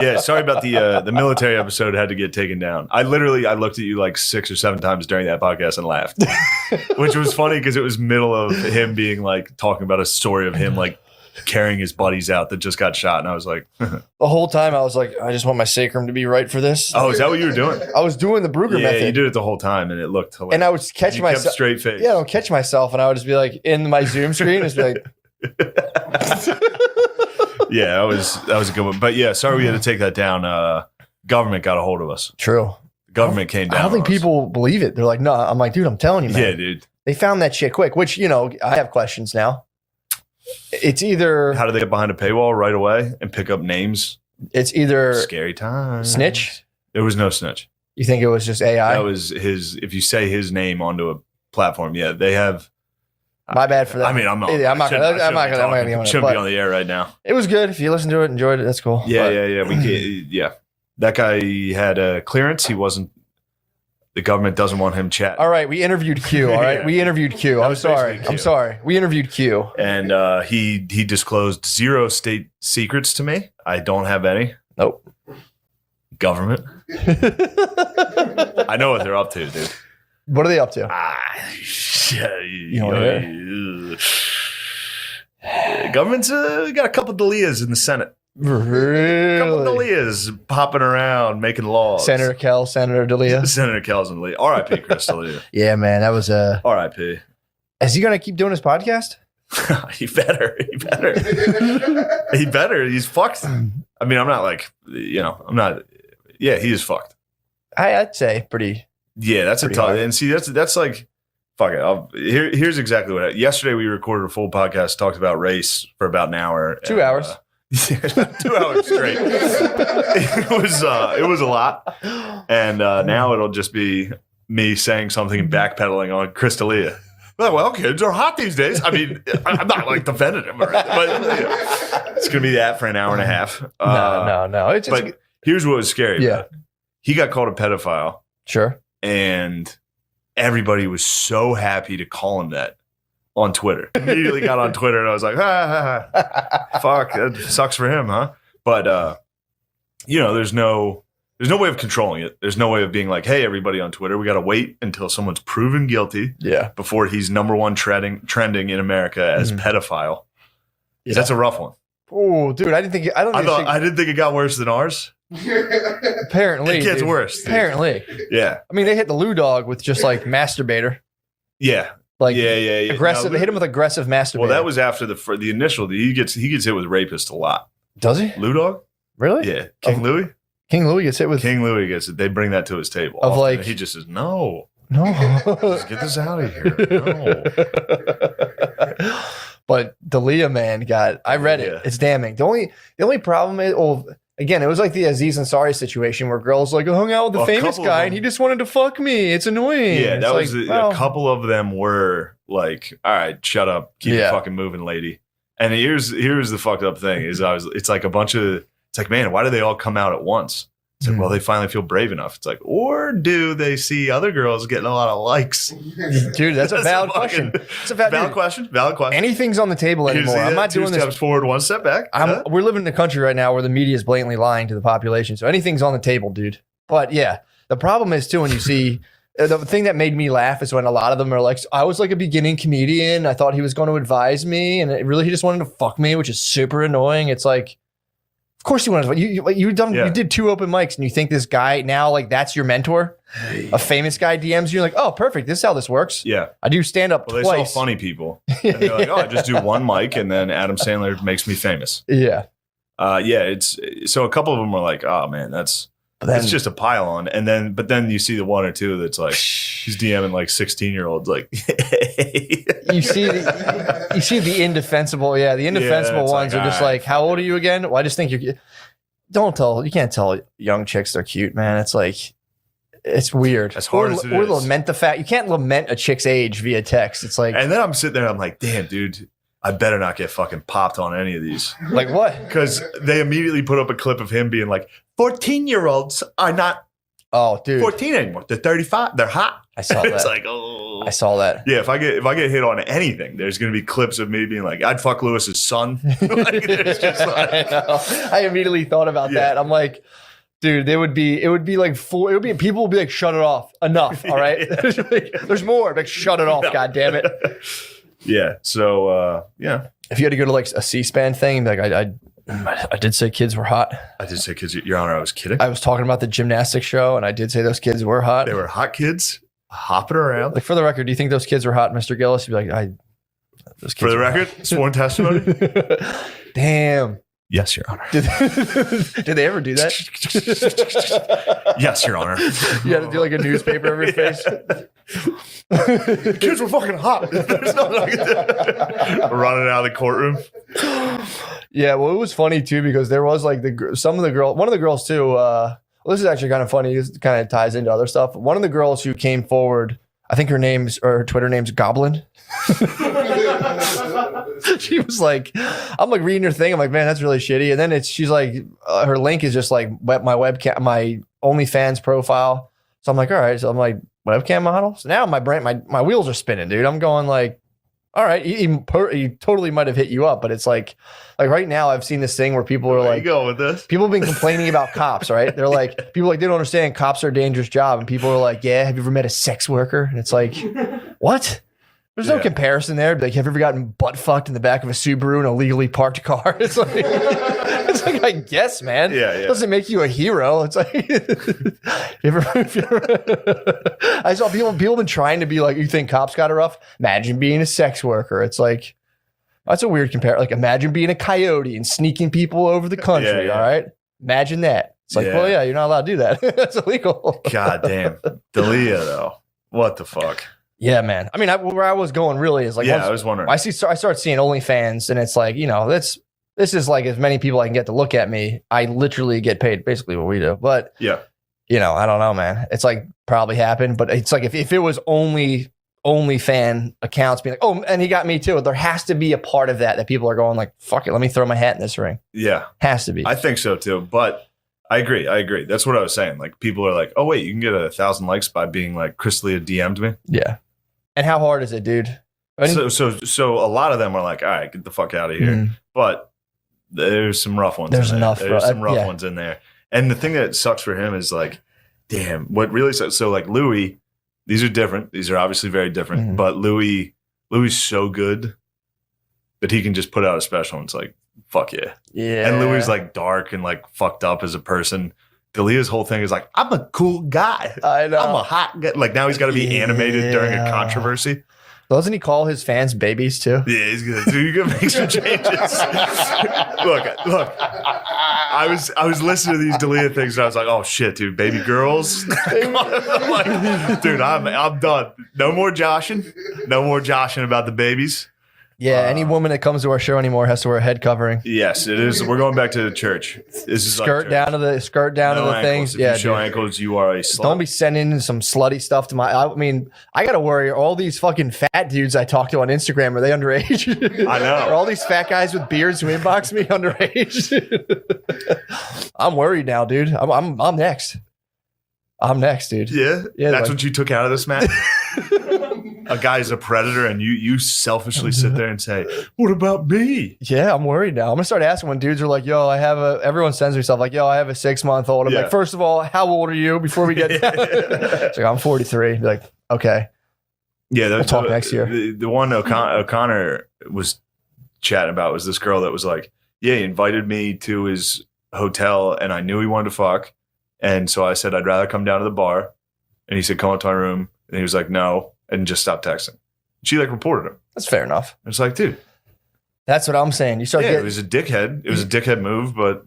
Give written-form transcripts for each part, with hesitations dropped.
Yeah, sorry about the military episode had to get taken down. I looked at you like 6 or 7 times during that podcast and laughed, which was funny because it was middle of him being like talking about a story of him like carrying his buddies out that just got shot, and I was like, the whole time I was like, I just want my sacrum to be right for this. oh, is that what you were doing? I was doing the Brugger method. Yeah, you did it the whole time, and it looked hilarious. And I would catch you myself kept straight face. Yeah, I don't catch myself, and I would just be like in my Zoom screen, just be like. Yeah, that was a good one. But yeah, sorry we had to take that down. Government got a hold of us. True. The government came down. I don't think people believe it. They're like, no. I'm like, dude, I'm telling you, man. Yeah, dude. They found that shit quick. Which I have questions now. It's either how do they get behind a paywall right away and pick up names? It's either scary time. Snitch. There was no snitch. You think it was just AI? That was his. If you say his name onto a platform, yeah, they have. My bad for that. I mean, I'm not going to. Shouldn't be on the air right now. It was good. If you listened to it, enjoyed it, that's cool. Yeah. That guy had a clearance. He wasn't. The government doesn't want him chatting. All right, we interviewed Q. All right, yeah. We interviewed Q. I'm sorry. We interviewed Q, and he disclosed 0 state secrets to me. I don't have any. Nope. Government. I know what they're up to, dude. What are they up to? Government's got a couple D'Elias in the Senate. Really? A couple D'Elias popping around, making laws. Senator D'Elia. Senator Kells and Lee. R.I.P. Chris D'Elia. Yeah, man, that was a. R.I.P. Is he gonna keep doing his podcast? He better. He better. He's fucked. I mean, I'm not like I'm not. Yeah, he is fucked. I'd say pretty. Yeah, that's pretty a tough. hard. And see, that's like, fuck it. Here's exactly what. Yesterday we recorded a full podcast, talked about race for about an hour. 2 hours. 2 hours straight. It was a lot, and now it'll just be me saying something and backpedaling on Chris D'Elia. Well, kids are hot these days. I mean, I'm not like defending him, or anything, but it's gonna be that for an hour and a half. No. But here's what was scary. Yeah, he got called a pedophile. Sure. And everybody was so happy to call him that on Twitter. Immediately got on Twitter and I was like, fuck, that sucks for him, huh? But there's no way of controlling it. There's no way of being like, hey, everybody on Twitter, we got to wait until someone's proven guilty before he's number one trending in America as pedophile. Yeah. That's a rough one. Oh, dude, I didn't think it got worse than ours. Apparently it gets worse. Dude. Apparently. Yeah. I mean, they hit the Lou Dog with just like masturbator. Yeah. Like yeah. Aggressive. No, they hit him with aggressive masturbator. Well, that was after the initial. He gets hit with rapist a lot. Does he? Lou Dog? Really? Yeah. King Louis? King Louis gets hit with. King Louis gets it. They bring that to his table. Of like, he just says, no. Just get this out of here. No. But D'Elia, man, I read it. It's damning. The only problem is, again, it was like the Aziz Ansari situation where girls like hung out with the famous guy and he just wanted to fuck me. It's annoying. Yeah, that was a couple of them were like, all right, shut up, keep it fucking moving, lady. And here's the fucked up thing is it's like it's like, man, why do they all come out at once? It's like, well, they finally feel brave enough. It's like, or do they see other girls getting a lot of likes? Dude, that's a valid question. It's a valid question. Anything's on the table anymore. I'm not doing this. 2 steps forward, 1 step back. We're living in a country right now where the media is blatantly lying to the population. So anything's on the table, dude. But yeah, the problem is too when you see the thing that made me laugh is when a lot of them are like, I was like a beginning comedian. I thought he was going to advise me, and he just wanted to fuck me, which is super annoying. It's like, of course you want to. You did 2 open mics, and you think this guy now like that's your mentor, a famous guy DMs you like, oh perfect, this is how this works. Yeah, I do stand up twice. They saw funny people. And they're like, I just do 1 mic, and then Adam Sandler makes me famous. Yeah, It's so a couple of them were like, oh man, it's just a pile on, and but then you see the 1 or 2 that's like he's DMing like 16-year-olds like. You see the indefensible, the indefensible ones are just like, how old are you again? Well, I just think you can't tell young chicks they're cute, man. It's like, it's weird. As hard as it is. Lament the fact, you can't lament a chick's age via text. It's like, and then I'm sitting there, I'm like, damn, dude, I better not get fucking popped on any of these. Like what? Because they immediately put up a clip of him being like, 14-year-olds are not 14 anymore. They're 35. They're hot. I saw It's that. like, oh. I saw that. Yeah, if I get hit on anything, there's gonna be clips of me being like, I'd fuck Lewis's son. Like, there's just like, I know. I immediately thought about Yeah. that. I'm like, dude, it would be like people would be like, shut it off. Enough. All right. There's more. Like, shut it off, No. god damn it. Yeah. So yeah. If you had to go to like a C-SPAN thing, like I did say kids were hot. I did say kids, Your Honor, I was kidding. I was talking about the gymnastics show, and I did say those kids were hot. They were hot kids hopping around. Like, for the record, do you think those kids were hot, Mr. Gillis? You'd be like, those kids For the were record, sworn testimony. hot. Damn. Yes, Your Honor. Did they ever do that? Yes, Your Honor. You had to do like a newspaper over your face. The kids were fucking hot. There's nothing I can do. Running out of the courtroom. Yeah, well, it was funny too because there was like one of the girls too. Well, this is actually kind of funny. This kind of ties into other stuff. One of the girls who came forward, I think her Twitter name's Goblin. She was like, I'm like reading her thing. I'm like, man, that's really shitty. And then she's like, her link is just like my webcam, my OnlyFans profile. So I'm like, all right. So I'm like, webcam model. So now my brain, my wheels are spinning, dude. I'm going like, all right, he totally might have hit you up, but it's like right now I've seen this thing where people are Where like, you going with this? people have been complaining about cops, right? They're like, people like, they don't understand cops are a dangerous job. And people are like, yeah, have you ever met a sex worker? And it's like, what? There's no Yeah. comparison there. Like, have you ever gotten butt fucked in the back of a Subaru in a legally parked car? It's like, I guess, man. Yeah, It yeah. doesn't make you a hero. It's like, I saw people have been trying to be like, you think cops got it rough? Imagine being a sex worker. It's like, that's a weird compare. Like, imagine being a coyote and sneaking people over the country. Yeah, yeah. All right. Imagine that. It's like, Yeah. well, yeah, you're not allowed to do that. That's illegal. God damn. Dalia, though. What the fuck? Yeah, man. I mean, where I was going really is like, Yeah, once- I was wondering. I start seeing OnlyFans, and it's like, this is like as many people I can get to look at me. I literally get paid basically what we do, but Yeah. I don't know, man. It's like probably happened, but it's like if it was only fan accounts being like, oh, and he got me too. There has to be a part of that people are going like, fuck it, let me throw my hat in this ring. Yeah. Has to be. I think so too. But I agree. That's what I was saying. Like, people are like, oh, wait, you can get 1,000 likes by being like, Chris D'Elia DM'd me. Yeah. And how hard is it, dude? So a lot of them are like, all right, get the fuck out of here. Mhm. But there's some rough ones. There's in there. enough, There's some rough yeah. ones in there. And the thing that sucks for him is like, damn, what really sucks. So like Louis, these are different. These are obviously very different. Mhm. But Louis so good that he can just put out a special and it's like, fuck yeah. Yeah. And Louis like dark and like fucked up as a person. Delia's whole thing is like, I'm a cool guy. I know. I'm a hot guy. Like, now he's got to be animated during a Yeah. controversy. Doesn't he call his fans babies too? Yeah, he's good. So you can make some changes. look. I was listening to these D'Elia things and I was like, oh shit, dude, baby girls. I'm like, dude, I'm done. No more joshing. No more joshing about the babies. Yeah, any woman that comes to our show anymore has to wear a head covering. Yes, it is. We're going back to the church. This is Skirt like down to the no ankles. things. If Yeah, you show dude. ankles, you are a slut. Don't be sending some slutty stuff to my. I mean, I gotta worry. All these fucking fat dudes I talk to on Instagram, are they underage? I know. Are all these fat guys with beards who inbox me underage? I'm worried now, dude. I'm next. I'm next, dude. Yeah, Yeah, that's like- what you took out of this, Matt. A guy's a predator, and you selfishly sit there and say, "What about me?" Yeah, I'm worried now. I'm gonna start asking when dudes are like, "Yo, everyone sends me stuff like, yo, I have a 6-month-old." I'm Yeah. like, first of all, how old are you? Before we get, it's like I'm 43. Be like, okay, Yeah, We'll talk next year. The one O'Connor was chatting about was this girl that was like, "Yeah, he invited me to his hotel, and I knew he wanted to fuck, and so I said I'd rather come down to the bar." And he said, "Come up to my room," and he was like, "No," and just stopped texting. She like reported him. that's fair enough. It's like, dude, That's what I'm saying. You start yeah, it getting was a dickhead. It was a dickhead move, but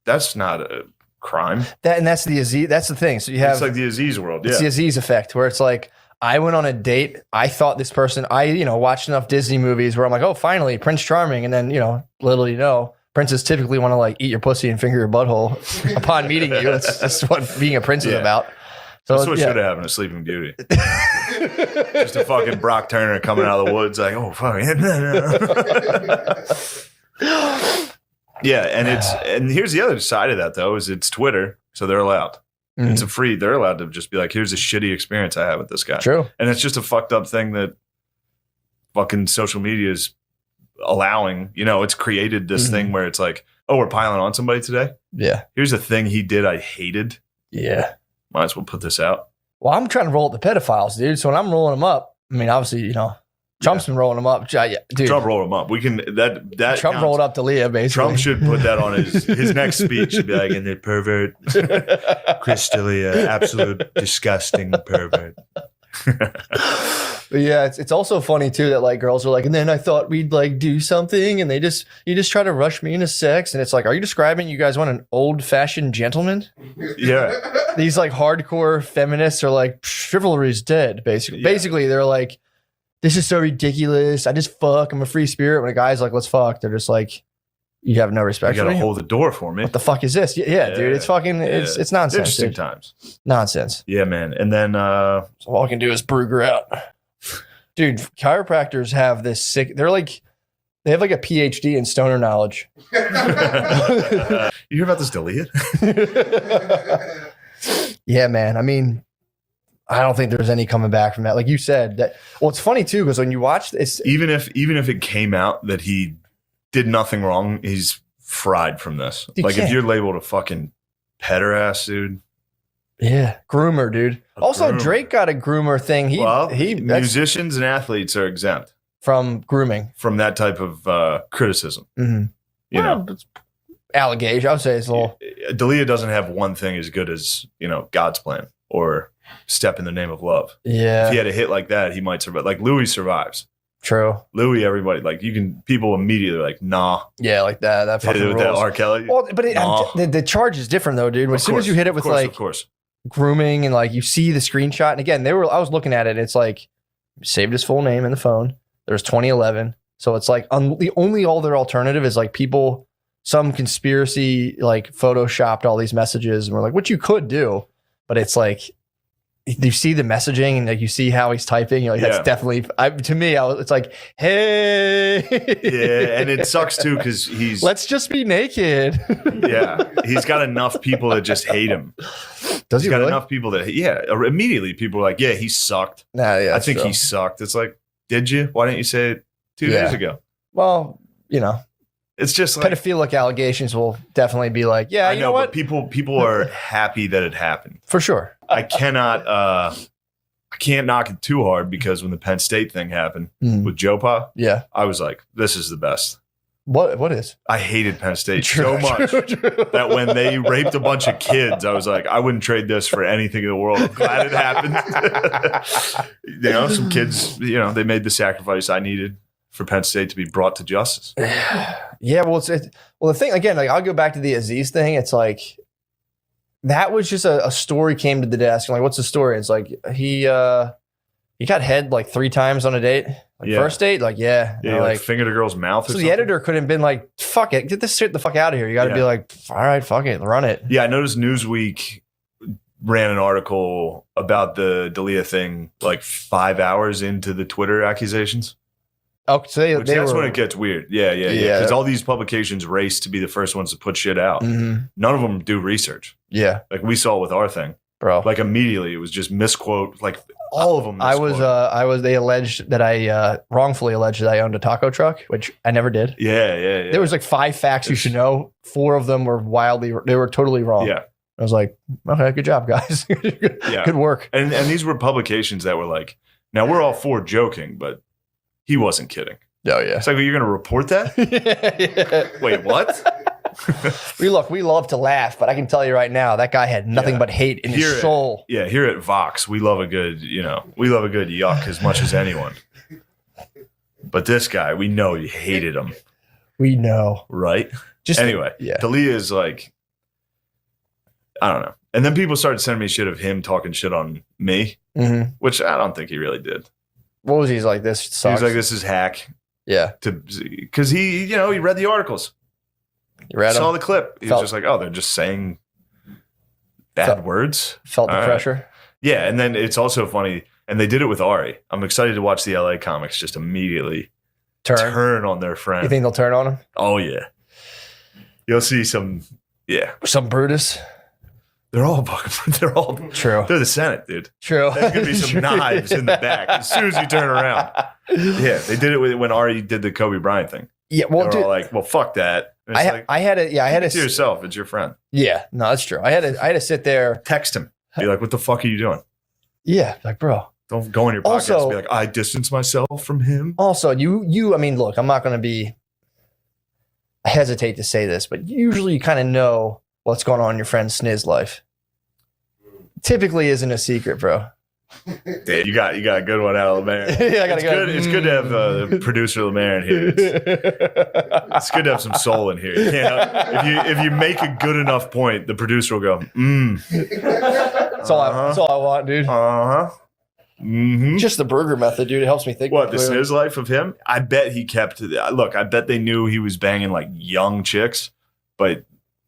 that's not a crime. that, and that's the Aziz. That's the thing. So you have It's like the Aziz world. it's the Yeah, Aziz effect, where it's like I went on a date. I thought this person. I watched enough Disney movies where I'm like, oh, finally, Prince Charming, and then little you know, princes typically want to like eat your pussy and finger your butthole upon meeting you. That's what being a prince is Yeah. about. So that's what yeah. should have happened to Sleeping Beauty. Just a fucking Brock Turner coming out of the woods like, oh fuck. Yeah, and here's the other side of that though, is it's Twitter, so they're allowed. It's a free. They're allowed to just be like, here's a shitty experience I had with this guy. True. And it's just a fucked up thing that fucking social media is allowing. It's created this thing where it's like, oh, we're piling on somebody today. Yeah. Here's a thing he did I hated. Yeah. Might as well put this out. Well, I'm trying to roll up the pedophiles, dude. So when I'm rolling them up, I mean, obviously, Trump's been rolling them up. Dude, Trump rolled him up. We can that Trump counts. rolled up to Leah, basically. Trump should put that on his next speech. Should be like, and the pervert, Chris D'Elia, absolute disgusting pervert. But yeah, it's also funny too that like girls are like, and then I thought we'd like do something, and you just try to rush me into sex, and it's like, are you describing you guys want an old fashioned gentleman? Yeah, These like hardcore feminists are like, chivalry's dead. Basically, Yeah. basically they're like, this is so ridiculous. I just fuck. I'm a free spirit. When a guy's like, let's fuck, they're just like, you have no you respect got for to me. hold the door for me. What the fuck is this? Yeah, dude, it's fucking, it's nonsense. Interesting Dude. times. Nonsense. Yeah, man. And then So all I can do is brew her out. Dude, chiropractors have this sick, they have like a PhD in stoner knowledge. you hear about this D'Elia? Yeah, man. I mean, I don't think there's any coming back from that. Like you said, that. Well, it's funny too because when you watch this, Even if it came out that he did nothing wrong, he's fried from this. You Like if can't. you're labeled a fucking pederast, dude. yeah, groomer, dude. A Also, groomer. Drake got a groomer thing. That's Musicians and athletes are exempt from grooming. from that type of criticism. Mm-hmm. It's allegation. I would say it's a little. D'Elia doesn't have one thing as good as God's Plan or Step in the Name of Love. Yeah, If he had a hit like that, he might survive. Like Louis survives. true. Louis, everybody like people immediately like nah. Yeah, like that. That Hit it fucking with that rules. R. Kelly. Well, but Nah. the charge is different though, dude. As soon as you hit it with of course. grooming and like you see the screenshot, and again, I was looking at it. It's like saved his full name in the phone. There's 2011, so it's like the only other alternative is like people, some conspiracy like photoshopped all these messages, and we're like, what you could do, but it's like you see the messaging and like you see how he's typing. You're like, Yeah. that's definitely to me. It's like, hey, Yeah, and it sucks too because he's let's just be naked. he's got enough people that just hate him. Does He's he got really? enough people that immediately people are like, yeah, he sucked. Nah, yeah, I think true. he sucked. It's like, did you? Why didn't you say it 2 Yeah. days ago? Well, It's just like pedophilic allegations will definitely be like, yeah, I you know, know but what? people are happy that it happened. For sure. I can't knock it too hard because when the Penn State thing happened with Joe Pa, Yeah. I was like, this is the best. What is? I hated Penn State so much True. that when they raped a bunch of kids, I was like, I wouldn't trade this for anything in the world. I'm glad it happened. Some kids, they made the sacrifice I needed for Penn State to be brought to justice. Yeah, well, the thing again, like I'll go back to the Aziz thing. It's like that was just a story came to the desk. I'm like, what's the story? It's like he got head like 3 times on a date. Like Yeah. first date, like yeah. Yeah, And like like fingered a girl's mouth or so something. the editor could have been like, fuck it, get this shit the fuck out of here. You got to be Yeah. like, all right, fuck it, run it. Yeah, I noticed Newsweek ran an article about the D'Elia thing like 5 hours into the Twitter accusations. Oh, so That's when it gets weird. Yeah. Yeah. Because all these publications race to be the first ones to put shit out. Mhm. None of them do research. Yeah, Like we saw with our thing. bro. Like immediately it was just misquote. Like all of them. Misquote. They alleged that I wrongfully alleged that I owned a taco truck, which I never did. Yeah. There was like 5 facts you should know. 4 of them were they were totally wrong. Yeah. I was like, okay, good job, guys. Good work. And these were publications that were like, now we're all for joking, but he wasn't kidding. Oh yeah. It's like, well, you're going to report that? Wait, what? We love to laugh, but I can tell you right now, that guy had nothing Yeah. but hate in his soul. Yeah, here at Vox, we love a good yuck as much as anyone. But this guy, we know you hated him, We know. right? Just Anyway, yeah. D'Elia is like, I don't know. And then people started sending me shit of him talking shit on me, Mhm. which I don't think he really did. What was he like? This He sucks. was like, this is hack. Yeah. Because he read the articles. You read Saw him? the clip. He Felt- was just like, oh, they're just saying bad Felt- words. Felt the All right. pressure. Yeah, and then it's also funny, and they did it with Ari. I'm excited to watch the LA comics just immediately turn on their friend. You think they'll turn on him? Oh yeah, you'll see some. Yeah, Some Brutus. They're all fucking. True. They're the Senate, dude. True. There's gonna be some knives in the back as soon as you turn around. Yeah, they did it when Ari did the Kobe Bryant thing. Yeah, They well, were dude, all like, "Well, fuck that." And it's I had keep it to a yourself. It's your friend. yeah, no, that's true. I had to sit there. Text him. Be like, "What the fuck are you doing?" Yeah, like, bro. Don't go on your podcast Also- and be like, "I distance myself from him." Also, I mean, look, I'm not going to be. I hesitate to say this, but usually you kind of know what's going on in your friend Sniz life. Typically, isn't a secret, bro. Yeah, you got a good one out of Lemaire. Yeah, I gotta go. It's good to have the producer Lemaire in here. It's good to have some soul in here. You can't, if you make a good enough point, the producer will go, That's all I want, dude. uh-huh. Mm-hmm. Just the burger method, dude. It helps me think. What, this clearly. is life of him? I bet he kept, look, I bet they knew he was banging like young chicks, but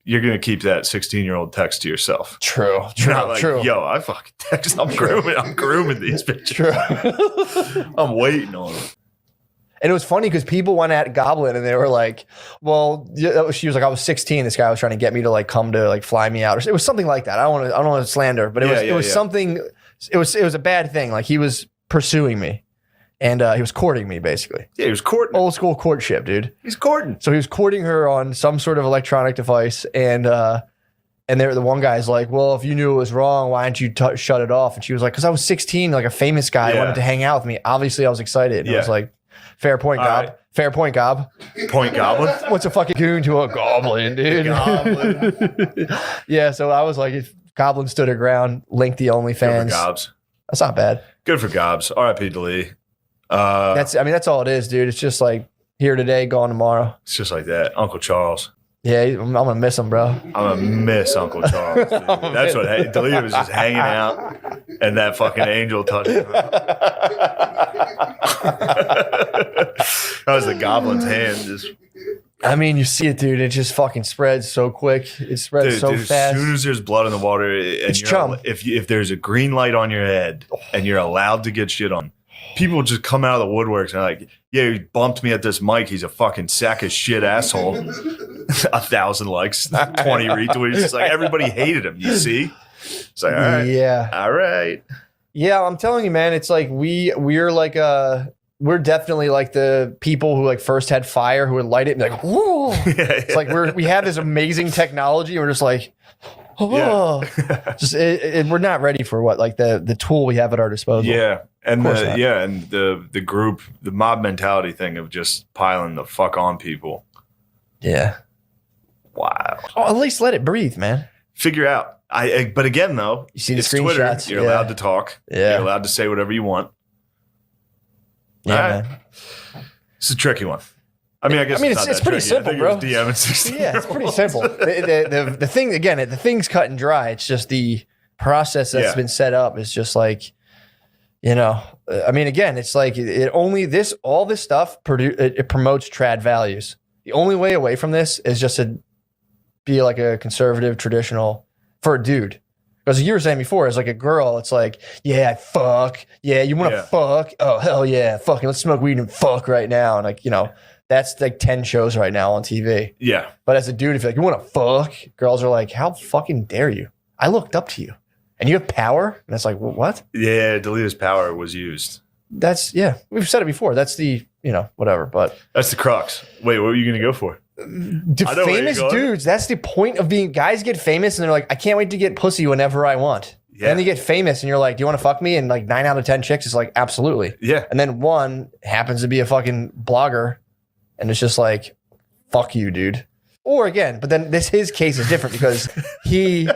you're going to keep that 16-year-old text to yourself. True. You're not like, True. yo, I fucking text. I'm grooming these bitches. True. I'm waiting on them. And it was funny because people went at Goblin and they were like, well, she was like, I was 16. This guy was trying to get me to like come to like fly me out. Or it was something like that. I don't want to slander, but it was something. It was a bad thing. Like he was pursuing me and he was courting me basically. Yeah, he was courting. Old school courtship, dude. He's courting. So he was courting her on some sort of electronic device and the one guy's like, well, if you knew it was wrong, why didn't you shut it off? And she was like, because I was 16, like a famous guy wanted to hang out with me. Obviously, I was excited. And I was like, fair point, Gob. Right. Fair point, Gob. Point goblin. What's a fucking goon to a goblin, dude? Goblin. Yeah, so I was like, if Goblin stood her ground, link the Good OnlyFans. for Gobs. That's not bad. Good for Gobs. R.I.P. Delee. That's all it is, dude. It's just like here today, gone tomorrow. It's just like that. Uncle Charles. Yeah, I'm gonna miss him, bro. I'm gonna miss Uncle Charles. Dude. That's what Delee was just hanging out, and that fucking angel touched him. That was the goblin's hand. Just I mean, you see it, dude. It just fucking spreads so quick. It spreads so dude, fast. as soon as there's blood in the water, and It's you're chum. if there's a green light on your head and you're allowed to get shit on, people just come out of the woodworks and are like, yeah, he bumped me at this mic. He's a fucking sack of shit asshole. 1,000 likes, 20 retweets. It's like everybody hated him. You see? It's like, all right. Yeah. All right. Yeah, I'm telling you, man, it's like we're like we're definitely like the people who like first had fire who would light it and be like, whoa. It's like we have this amazing technology and we're just like, oh, just we're not ready for what like the tool we have at our disposal. Yeah. And Of course not. and the group, the mob mentality thing of just piling the fuck on people. Yeah. Wow. Oh, at least let it breathe, man. Figure out. But again, though, You see the it's Twitter. screenshots. You're allowed to talk. Yeah. You're allowed to say whatever you want. Yeah, All right. man. It's a tricky one. I mean, I guess it's not that pretty tricky. simple, I think bro. It was DMing 16. Yeah, it's pretty simple. The thing again, the thing's cut and dry. It's just the process that's been set up is just like, you know. I mean, again, it's like all this stuff it promotes trad values. The only way away from this is just to be like a conservative, traditional for a dude. Because you were saying before, as like a girl, it's like, yeah, I fuck. Yeah, you want to fuck? Oh, hell yeah. Fucking let's smoke weed and fuck right now. And like, you know, that's like 10 shows right now on TV. Yeah. But as a dude, if you're like, you want to fuck? Girls are like, how fucking dare you? I looked up to you. And you have power? And it's like, well, what? Yeah. Deleta's power was used. That's, yeah. We've said it before. That's the, you know, whatever. But That's the crux. Wait, what were you going to go for? famous dudes, that's the point of being, guys get famous and they're like, I can't wait to get pussy whenever I want. Yeah. Then they get famous and you're like, do you want to fuck me? And like 9 out of 10 chicks is like, absolutely. Yeah. And then one happens to be a fucking blogger and it's just like, fuck you, dude. Or again, but then his case is different because he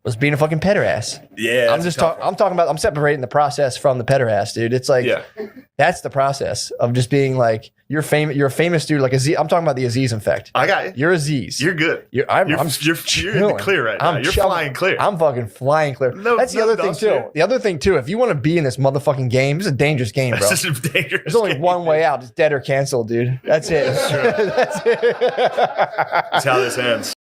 was being a fucking pederast. Yeah. I'm talking about, I'm separating the process from the pederast, dude. It's like, that's the process of just being like, you're a famous dude, like Aziz. I'm talking about the Aziz effect. I got it. You're Aziz. You're good. I'm You're in the clear right now. You're flying clear. I'm fucking flying clear. That's the other thing too. The other thing too, if you want to be in this motherfucking game, it's a dangerous game, bro. This is dangerous. There's only one way out. It's dead or canceled, dude. That's it. That's it. That's how this ends.